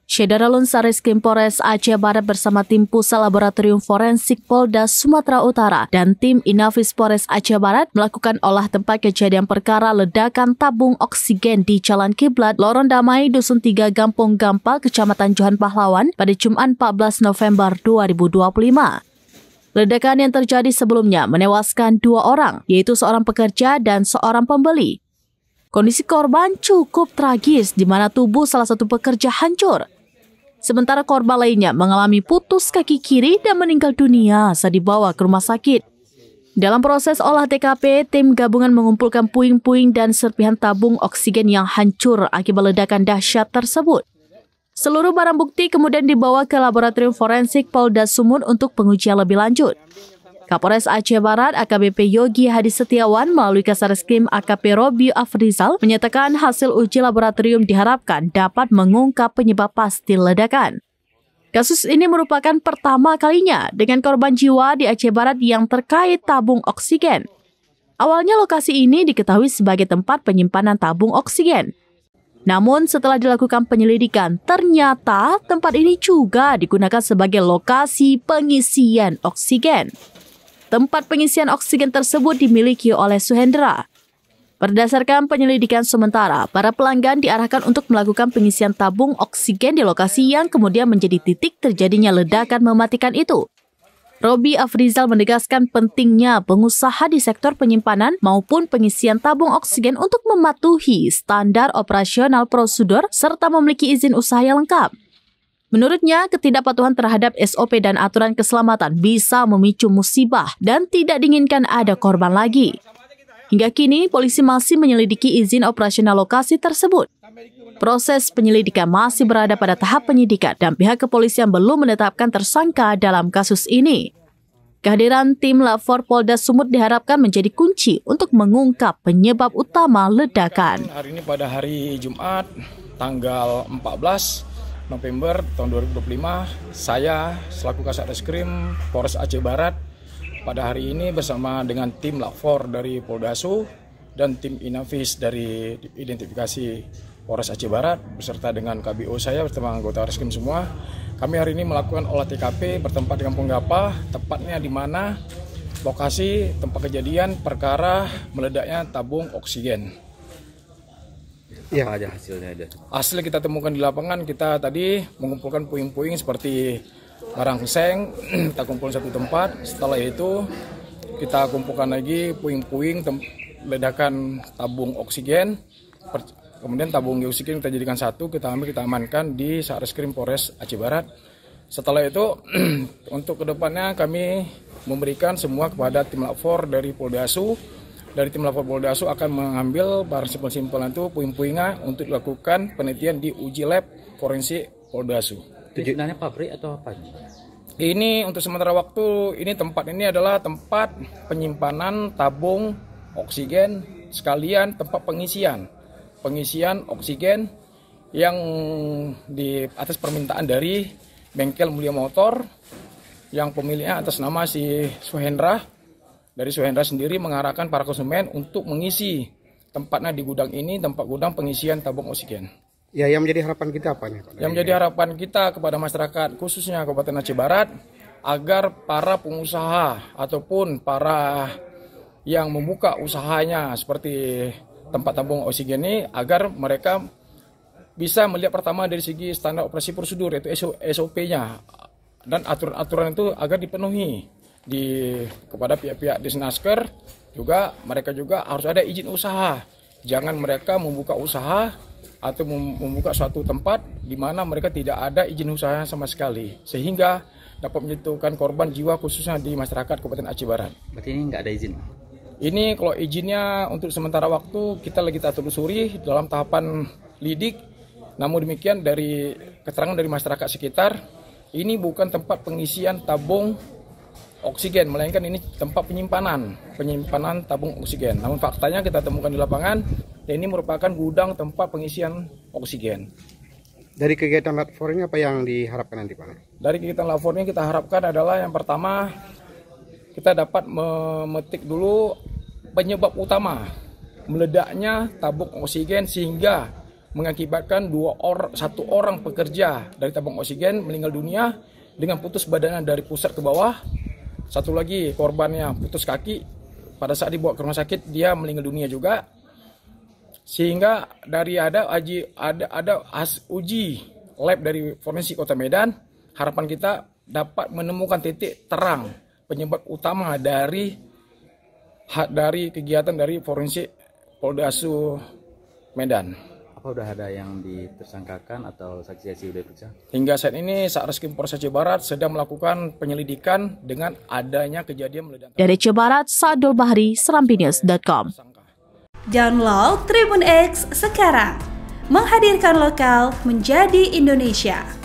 Syederalun Satreskrim Polres Aceh Barat bersama tim Pusat Laboratorium Forensik Polda Sumatera Utara dan tim Inafis Polres Aceh Barat melakukan olah tempat kejadian perkara ledakan tabung oksigen di Jalan Kiblat, Lorong Damai, Dusun 3, Gampung Gampal, Kecamatan Johan Pahlawan pada Jumat 14 November 2025. Ledakan yang terjadi sebelumnya menewaskan 2 orang, yaitu seorang pekerja dan seorang pembeli. Kondisi korban cukup tragis di mana tubuh salah satu pekerja hancur. Sementara korban lainnya mengalami putus kaki kiri dan meninggal dunia saat dibawa ke rumah sakit. Dalam proses olah TKP, tim gabungan mengumpulkan puing-puing dan serpihan tabung oksigen yang hancur akibat ledakan dahsyat tersebut. Seluruh barang bukti kemudian dibawa ke Laboratorium Forensik Polda Sumut untuk pengujian lebih lanjut. Kapolres Aceh Barat AKBP Yogi Hadi Setiawan melalui Kasareskrim AKP Robi Afrizal menyatakan hasil uji laboratorium diharapkan dapat mengungkap penyebab pasti ledakan. Kasus ini merupakan pertama kalinya dengan korban jiwa di Aceh Barat yang terkait tabung oksigen. Awalnya lokasi ini diketahui sebagai tempat penyimpanan tabung oksigen. Namun setelah dilakukan penyelidikan, ternyata tempat ini juga digunakan sebagai lokasi pengisian oksigen. Tempat pengisian oksigen tersebut dimiliki oleh Suhendra. Berdasarkan penyelidikan sementara, para pelanggan diarahkan untuk melakukan pengisian tabung oksigen di lokasi yang kemudian menjadi titik terjadinya ledakan mematikan itu. Robi Afrizal menegaskan pentingnya pengusaha di sektor penyimpanan maupun pengisian tabung oksigen untuk mematuhi standar operasional prosedur serta memiliki izin usaha yang lengkap. Menurutnya, ketidakpatuhan terhadap SOP dan aturan keselamatan bisa memicu musibah dan tidak diinginkan ada korban lagi. Hingga kini, polisi masih menyelidiki izin operasional lokasi tersebut. Proses penyelidikan masih berada pada tahap penyidikan dan pihak kepolisian belum menetapkan tersangka dalam kasus ini. Kehadiran tim Lafor Polda Sumut diharapkan menjadi kunci untuk mengungkap penyebab utama ledakan. Hari ini pada hari Jumat, tanggal 14 November tahun 2025, saya selaku Kasareskrim Polres Aceh Barat pada hari ini bersama dengan tim Lafor dari Poldasu dan tim Inafis dari identifikasi Polres Aceh Barat beserta dengan KBO saya bersama anggota Reskrim semua. Kami hari ini melakukan olah TKP bertempat di Kampung Gapah, tepatnya di mana lokasi tempat kejadian perkara meledaknya tabung oksigen. Ya, aja hasilnya ada. Hasil kita temukan di lapangan, kita tadi mengumpulkan puing-puing seperti barang seng, kita kumpul satu tempat. Setelah itu kita kumpulkan lagi puing-puing ledakan tabung oksigen. Kemudian tabung oksigen kita jadikan satu, kita ambil, kita amankan di Satreskrim Polres Aceh Barat. Setelah itu untuk kedepannya kami memberikan semua kepada tim Lafor dari Poldasu. Dari tim Lafor Poldasu akan mengambil barang simpel-simpelan itu puing-puingnya untuk dilakukan penelitian di uji lab forensik Poldasu. Tujuannya pabrik atau apa? Ini untuk sementara waktu ini tempat ini adalah tempat penyimpanan tabung oksigen sekalian tempat pengisian oksigen yang di atas permintaan dari bengkel Mulia Motor yang pemiliknya atas nama si Suhendra. Dari Suhendra sendiri mengarahkan para konsumen untuk mengisi tempatnya di gudang ini, tempat gudang pengisian tabung oksigen. Ya, yang menjadi harapan kita apa nih, Pak? Yang menjadi harapan kita kepada masyarakat, khususnya Kabupaten Aceh Barat, agar para pengusaha ataupun para yang membuka usahanya seperti tempat tabung oksigen ini, agar mereka bisa melihat pertama dari segi standar operasi prosedur, yaitu SOP-nya, dan aturan-aturan itu agar dipenuhi. Kepada pihak-pihak Disnaker juga, mereka juga harus ada izin usaha. Jangan mereka membuka usaha atau membuka suatu tempat di mana mereka tidak ada izin usaha sama sekali, sehingga dapat menjatuhkan korban jiwa khususnya di masyarakat Kabupaten Aceh Barat. Berarti ini nggak ada izin? Ini kalau izinnya untuk sementara waktu kita lagi telusuri dalam tahapan lidik. Namun demikian dari keterangan dari masyarakat sekitar, ini bukan tempat pengisian tabung oksigen, melainkan ini tempat penyimpanan tabung oksigen. Namun faktanya kita temukan di lapangan, ini merupakan gudang tempat pengisian oksigen. Dari kegiatan Lafor ini apa yang diharapkan nanti, Pak? Dari kegiatan Lafor ini kita harapkan adalah yang pertama, kita dapat memetik dulu penyebab utama meledaknya tabung oksigen sehingga mengakibatkan satu orang pekerja dari tabung oksigen meninggal dunia dengan putus badannya dari pusat ke bawah. Satu lagi korbannya putus kaki, pada saat dibawa ke rumah sakit dia meninggal dunia juga. Sehingga dari ada uji lab dari forensik Kota Medan, harapan kita dapat menemukan titik terang penyebab utama dari kegiatan dari forensik Poldasu Medan. Apa udah ada yang ditersangkakan atau saksi-saksi udah diperiksa? Hingga saat ini Satreskrim Polres Aceh Barat sedang melakukan penyelidikan dengan adanya kejadian meledak. Dari Aceh Barat, Saadul Bahri, serampinews.com. Download Tribun X sekarang, menghadirkan lokal menjadi Indonesia.